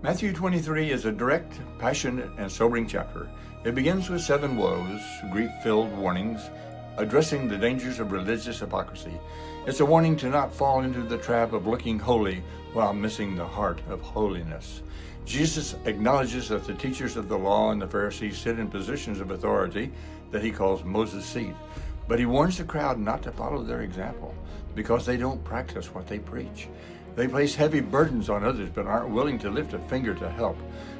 Matthew 23 is a direct, passionate, and sobering chapter. It begins with 7 woes, grief-filled warnings, addressing the dangers of religious hypocrisy. It's a warning to not fall into the trap of looking holy while missing the heart of holiness. Jesus acknowledges that the teachers of the law and the Pharisees sit in positions of authority that he calls Moses' seat. But he warns the crowd not to follow their example because they don't practice what they preach. They place heavy burdens on others but aren't willing to lift a finger to help.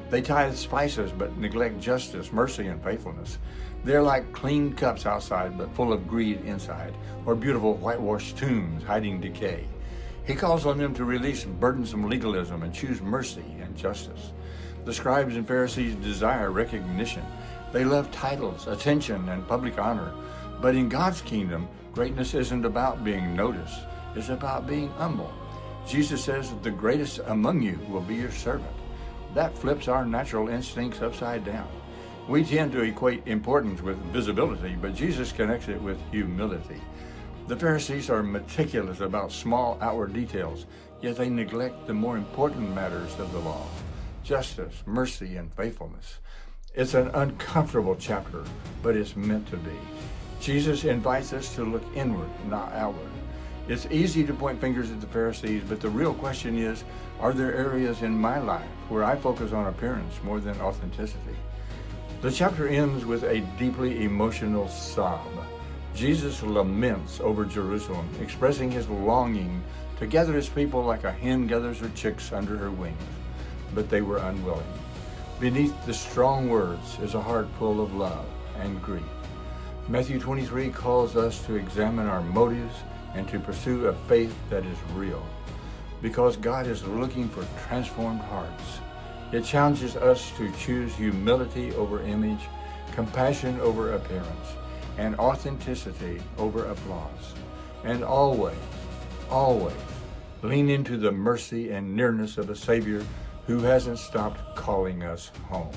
They tithe spices but neglect justice, mercy, and faithfulness. They're like clean cups outside but full of greed inside, or beautiful whitewashed tombs hiding decay. He calls on them to release burdensome legalism and choose mercy and justice. The scribes and Pharisees desire recognition. They love titles, attention, and public honor. But in God's kingdom, greatness isn't about being noticed. It's about being humble. Jesus says that the greatest among you will be your servant. That flips our natural instincts upside down. We tend to equate importance with visibility, but Jesus connects it with humility. The Pharisees are meticulous about small outward details, yet they neglect the more important matters of the law: justice, mercy, and faithfulness. It's an uncomfortable chapter, but it's meant to be. Jesus invites us to look inward, not outward. It's easy to point fingers at the Pharisees, but the real question is, are there areas in my life where I focus on appearance more than authenticity? The chapter ends with a deeply emotional sob. Jesus laments over Jerusalem, expressing his longing to gather his people like a hen gathers her chicks under her wings, but they were unwilling. Beneath the strong words is a heart full of love and grief. Matthew 23 calls us to examine our motives and to pursue a faith that is real, because God is looking for transformed hearts. It challenges us to choose humility over image, compassion over appearance, and authenticity over applause. And always, always lean into the mercy and nearness of a Savior who hasn't stopped calling us home.